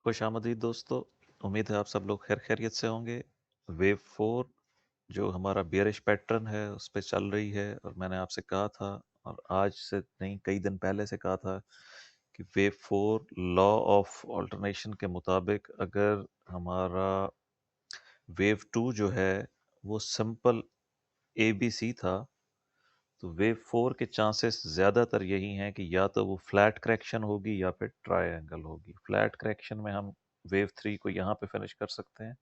खुशामदीद दोस्तों। उम्मीद है आप सब लोग खैर खैरियत से होंगे। वेव 4 जो हमारा बियरिश पैटर्न है उस पे चल रही है और मैंने आपसे कहा था और आज से नहीं कई दिन पहले से कहा था कि वेव 4 लॉ ऑफ ऑल्टरनेशन के मुताबिक अगर हमारा वेव 2 जो है वो सिंपल ए बी सी था तो वेव 4 के चांसेस ज़्यादातर यही हैं कि या तो वो फ्लैट करेक्शन होगी या फिर ट्रायंगल होगी। फ्लैट करेक्शन में हम वेव 3 को यहाँ पे फिनिश कर सकते हैं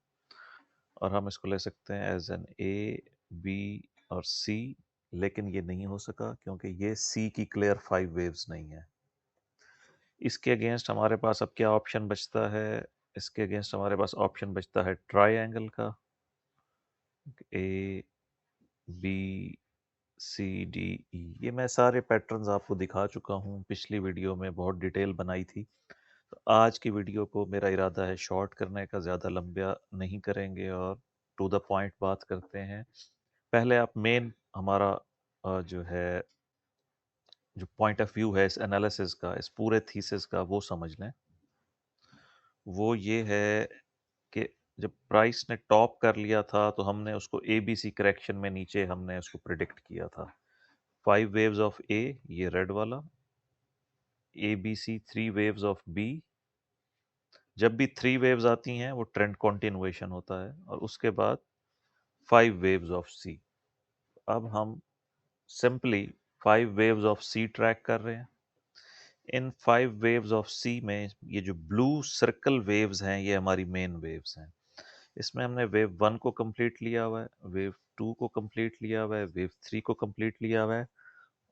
और हम इसको ले सकते हैं एज एन ए बी और सी, लेकिन ये नहीं हो सका क्योंकि ये सी की क्लियर 5 वेव्स नहीं है। इसके अगेंस्ट हमारे पास अब क्या ऑप्शन बचता है? इसके अगेंस्ट हमारे पास ऑप्शन बचता है ट्रायंगल का। ए बी सी डी ई, ये मैं सारे पैटर्न्स आपको दिखा चुका हूँ, पिछली वीडियो में बहुत डिटेल बनाई थी। तो आज की वीडियो को मेरा इरादा है शॉर्ट करने का, ज़्यादा लंबा नहीं करेंगे और टू द पॉइंट बात करते हैं। पहले आप मेन हमारा जो है जो पॉइंट ऑफ व्यू है इस एनालिसिस का, इस पूरे थीसिस का, वो समझ लें। वो ये है कि जब प्राइस ने टॉप कर लिया था तो हमने उसको ए बी सी करेक्शन में नीचे हमने उसको प्रिडिक्ट किया था। 5 वेव्स ऑफ ए, ये रेड वाला, A B C 3 waves of B. जब भी 3 वेव्स आती हैं वो ट्रेंड कॉन्टिन्यूएशन होता है और उसके बाद 5 वेव्स ऑफ सी। अब हम simply 5 waves of C track कर रहे हैं। इन 5 वेव्स ऑफ सी में ये जो ब्लू सर्कल वेव्स हैं ये हमारी मेन वेव्स हैं। इसमें हमने वेव 1 को कंप्लीट लिया हुआ है, वेव 2 को कंप्लीट लिया हुआ है, वेव 3 को कंप्लीट लिया हुआ है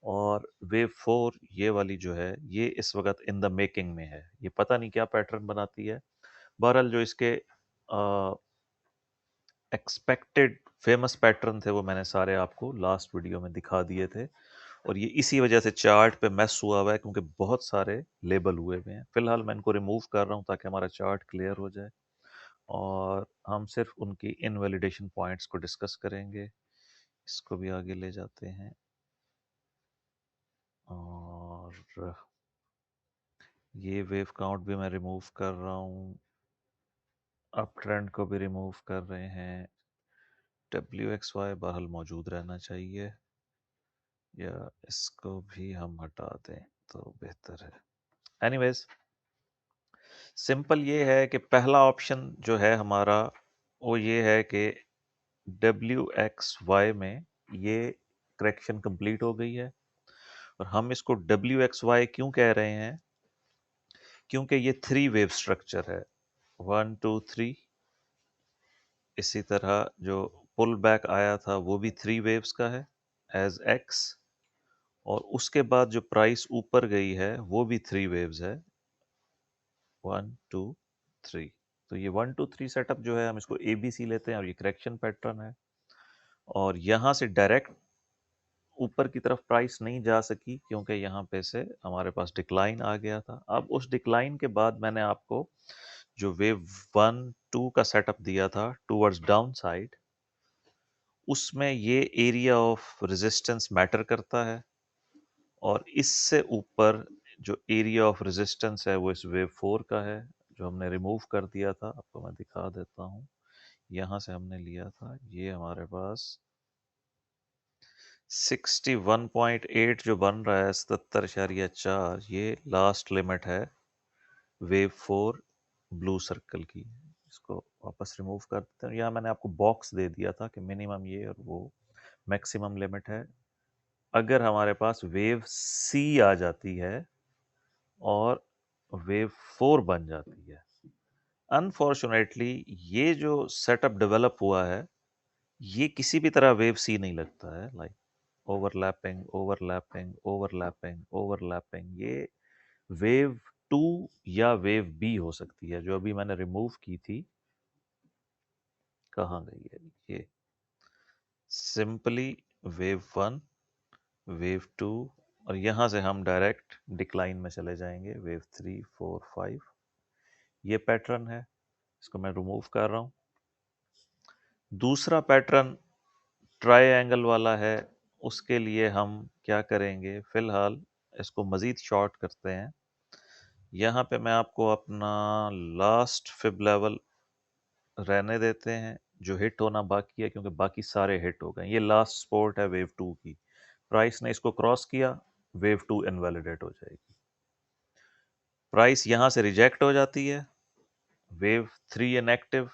और वेव 4 ये वाली जो है ये इस वक्त इन द मेकिंग में है। ये पता नहीं क्या पैटर्न बनाती है। बहरहाल जो इसके एक्सपेक्टेड फेमस पैटर्न थे वो मैंने सारे आपको लास्ट वीडियो में दिखा दिए थे और ये इसी वजह से चार्ट पे मैस हुआ हुआ है क्योंकि बहुत सारे लेबल हुए हुए हैं। फिलहाल मैं इनको रिमूव कर रहा हूँ ताकि हमारा चार्ट क्लियर हो जाए और हम सिर्फ उनकी इनवैलिडेशन पॉइंट्स को डिस्कस करेंगे। इसको भी आगे ले जाते हैं और ये वेव काउंट भी मैं रिमूव कर रहा हूँ, अप ट्रेंड को भी रिमूव कर रहे हैं। डब्ल्यू एक्स वाई बहरहाल मौजूद रहना चाहिए या इसको भी हम हटा दें तो बेहतर है। एनीवेज, सिंपल ये है कि पहला ऑप्शन जो है हमारा वो ये है कि डब्ल्यू एक्स वाई में ये करेक्शन कंप्लीट हो गई है और हम इसको डब्ल्यू एक्स वाई क्यों कह रहे हैं? क्योंकि ये 3 वेव स्ट्रक्चर है, 1 2 3। इसी तरह जो पुल बैक आया था वो भी 3 वेव्स का है एज एक्स और उसके बाद जो प्राइस ऊपर गई है वो भी 3 वेव्स है, 1 2 3। तो ये 1 2 3 सेटअप जो है हम इसको ए बी सी लेते हैं और ये करेक्शन पैटर्न है और यहाँ से डायरेक्ट ऊपर की तरफ प्राइस नहीं जा सकी क्योंकि यहाँ पे से हमारे पास डिक्लाइन आ गया था। अब उस डिक्लाइन के बाद मैंने आपको जो वेव 1 2 का सेटअप दिया था टूवर्ड्स डाउन साइड, उसमें ये एरिया ऑफ रेजिस्टेंस मैटर करता है और इससे ऊपर जो एरिया ऑफ रेजिस्टेंस है वो इस वेव 4 का है जो हमने रिमूव कर दिया था। आपको मैं दिखा देता हूँ, यहाँ से हमने लिया था, ये हमारे पास 61.8 जो बन रहा है 77.4, ये लास्ट लिमिट है वेव 4 ब्लू सर्कल की। इसको वापस रिमूव कर देते हैं। यहाँ मैंने आपको बॉक्स दे दिया था कि मिनिमम ये और वो मैक्सिमम लिमिट है। अगर हमारे पास वेव सी आ जाती है और वेव 4 बन जाती है, अनफॉर्चुनेटली ये जो सेटअप डेवलप हुआ है ये किसी भी तरह वेव सी नहीं लगता है। Like overlapping overlapping overlapping overlapping, ये वेव 2 या वेव बी हो सकती है जो अभी मैंने रिमूव की थी। कहाँ गई है ये? सिंपली वेव 1 वेव 2 और यहाँ से हम डायरेक्ट डिक्लाइन में चले जाएंगे, वेव 3 4 5। ये पैटर्न है, इसको मैं रिमूव कर रहा हूँ। दूसरा पैटर्न ट्रायंगल वाला है, उसके लिए हम क्या करेंगे, फिलहाल इसको मज़ीद शॉर्ट करते हैं। यहाँ पे मैं आपको अपना लास्ट फिब लेवल रहने देते हैं, जो हिट होना बाकी है, क्योंकि बाकी सारे हिट हो गए। ये लास्ट सपोर्ट है वेव 2 की। प्राइस ने इसको क्रॉस किया, वेव 2 इनवैलिडेट हो जाएगी। प्राइस यहाँ से रिजेक्ट हो जाती है, वेव 3 इनएक्टिव।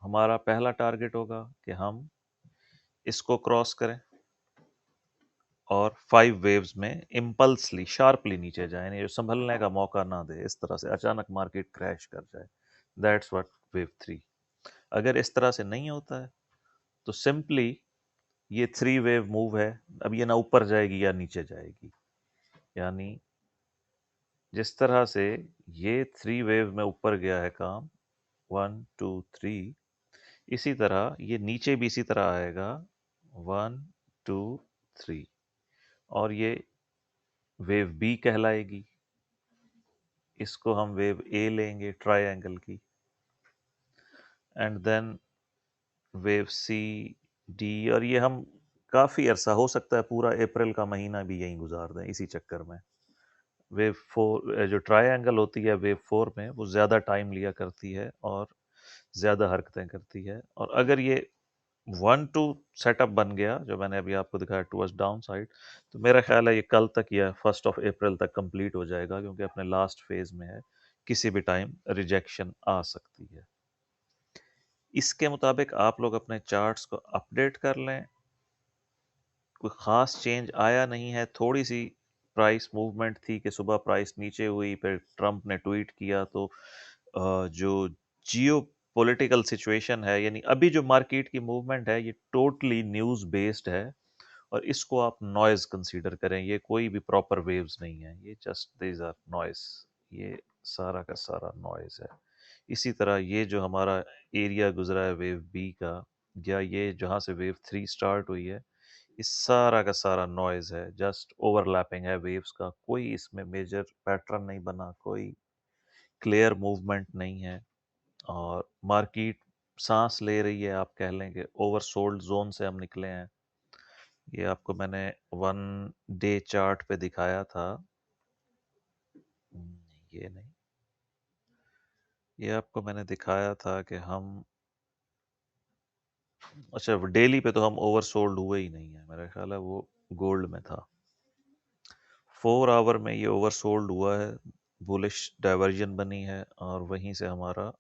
हमारा पहला टारगेट होगा कि हम इसको क्रॉस करें और 5 वेव्स में इम्पल्सली शार्पली नीचे जाए, यानी जो संभलने का मौका ना दे, इस तरह से अचानक मार्केट क्रैश कर जाए। That's what wave 3। अगर इस तरह से नहीं होता है तो सिंपली ये 3 वेव मूव है, अब ये ना ऊपर जाएगी या नीचे जाएगी। यानी जिस तरह से ये 3 वेव में ऊपर गया है काम, 1 2 3, इसी तरह ये नीचे भी इसी तरह आएगा, 1 2 3, और ये वेव बी कहलाएगी। इसको हम वेव ए लेंगे ट्रायंगल की, and then wave C D, और ये हम काफ़ी अरसा, हो सकता है पूरा अप्रैल का महीना भी यहीं गुजार दें इसी चक्कर में। वेव 4 जो ट्रायंगल होती है वेव 4 में, वो ज़्यादा टाइम लिया करती है और ज़्यादा हरकतें करती है। और अगर ये 1-2 सेटअप बन गया, जो मैंने अभी आपको दिखाया टूवर्ड्स डाउन साइड, तो मेरा ख्याल है ये कल तक या 1 अप्रैल तक कंप्लीट हो जाएगा, क्योंकि अपने लास्ट फेज में है, किसी भी टाइम रिजेक्शन आ सकती है। इसके मुताबिक आप लोग अपने चार्ट्स को अपडेट कर लें। कोई ख़ास चेंज आया नहीं है, थोड़ी सी प्राइस मूवमेंट थी कि सुबह प्राइस नीचे हुई, फिर ट्रंप ने ट्वीट किया, तो जो जियो पॉलिटिकल सिचुएशन है, यानी अभी जो मार्केट की मूवमेंट है, ये टोटली न्यूज़ बेस्ड है, और इसको आप नॉइज़ कंसीडर करें। ये कोई भी प्रॉपर वेव्स नहीं है, ये जस्ट दीज आर नॉइज़। ये सारा का सारा नॉइज़ है। इसी तरह ये जो हमारा एरिया गुजरा है वेव बी का, या ये जहाँ से वेव 3 स्टार्ट हुई है, इस सारा का सारा नॉइज़ है, जस्ट ओवरलैपिंग है वेव्स का। कोई इसमें मेजर पैटर्न नहीं बना, कोई क्लियर मूवमेंट नहीं है, और मार्केट सांस ले रही है। आप कह लें कि ओवरसोल्ड जोन से हम निकले हैं। ये आपको मैंने 1 डे चार्ट पे दिखाया था। ये नहीं, ये आपको मैंने दिखाया था कि हम, अच्छा डेली पे तो हम ओवरसोल्ड हुए ही नहीं है, मेरा ख्याल है वो गोल्ड में था। 4 आवर में ये ओवरसोल्ड हुआ है, बुलिश डाइवर्जन बनी है, और वहीं से हमारा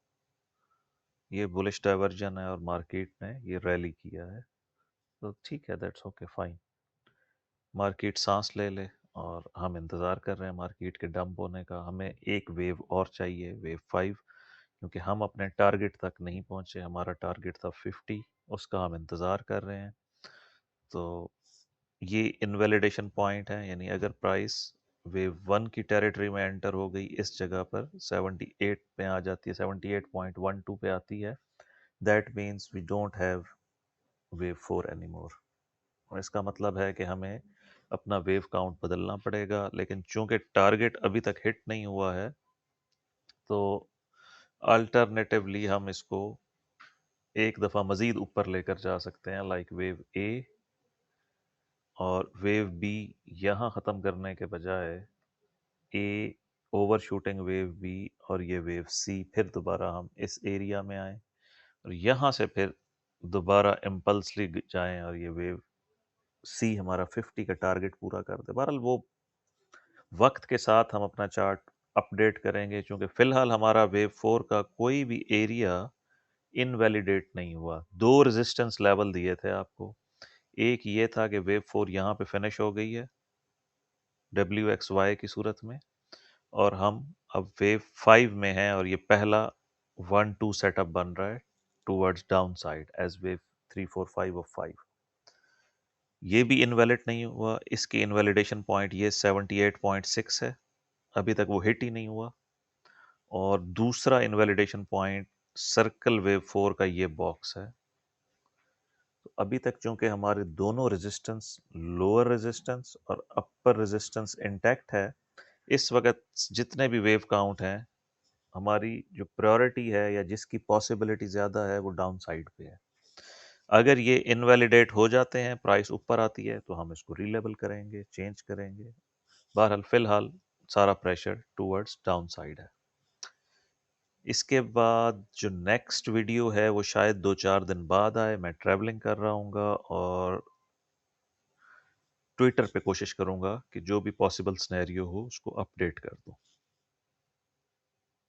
ये बुलिश डाइवर्जन है, और मार्केट ने ये रैली किया है। तो ठीक है, दैट्स ओके, फाइन। मार्केट सांस ले ले, और हम इंतज़ार कर रहे हैं मार्केट के डंप होने का। हमें एक वेव और चाहिए, वेव 5, क्योंकि हम अपने टारगेट तक नहीं पहुंचे। हमारा टारगेट था 50, उसका हम इंतज़ार कर रहे हैं। तो ये इनवैलिडेशन पॉइंट है, यानी अगर प्राइस वेव 1 की टेरिटरी में एंटर हो गई, इस जगह पर 78 पे आ जाती है, 78.12 पे आती है, that means we don't have wave 4 any more. और इसका मतलब है कि हमें अपना वेव काउंट बदलना पड़ेगा। लेकिन चूंकि टारगेट अभी तक हिट नहीं हुआ है, तो अल्टरनेटिवली हम इसको एक दफ़ा मज़ीद ऊपर लेकर जा सकते हैं, लाइक वेव ए और वेव बी। यहाँ ख़त्म करने के बजाय ए ओवर शूटिंग वेव बी और ये वेव सी, फिर दोबारा हम इस एरिया में आए, और यहाँ से फिर दोबारा इम्पल्सली जाएं, और ये वेव सी हमारा 50 का टारगेट पूरा कर दे। बहरहाल वो वक्त के साथ हम अपना चार्ट अपडेट करेंगे, क्योंकि फ़िलहाल हमारा वेव 4 का कोई भी एरिया इनवैलिडेट नहीं हुआ। 2 रेजिस्टेंस लेवल दिए थे आपको। एक ये था कि वेव 4 यहाँ पे फिनिश हो गई है WXY की सूरत में, और हम अब वेव 5 में हैं, और ये पहला 1-2 सेटअप बन रहा है towards down side as wave 3 4 5 और 5। ये भी इनवैलिड नहीं हुआ। इसकी इनवैलिडेशन पॉइंट ये 78.6 है, अभी तक वो हिट ही नहीं हुआ। और दूसरा इनवैलिडेशन पॉइंट सर्कल वेव 4 का ये बॉक्स है। तो अभी तक चूंकि हमारे दोनों रेजिस्टेंस, लोअर रेजिस्टेंस और अपर रेजिस्टेंस इंटैक्ट है, इस वक्त जितने भी वेव काउंट हैं, हमारी जो प्रायोरिटी है या जिसकी पॉसिबिलिटी ज़्यादा है, वो डाउन साइड पे है। अगर ये इनवैलिडेट हो जाते हैं, प्राइस ऊपर आती है, तो हम इसको रीलेबल करेंगे, चेंज करेंगे। बहरहाल फ़िलहाल सारा प्रेशर टूवर्ड्स डाउन साइड है। इसके बाद जो नेक्स्ट वीडियो है वो शायद 2-4 दिन बाद आए। मैं ट्रैवलिंग कर रहा हूँगा और ट्विटर पे कोशिश करूँगा कि जो भी पॉसिबल सिनेरियो हो उसको अपडेट कर दूँ।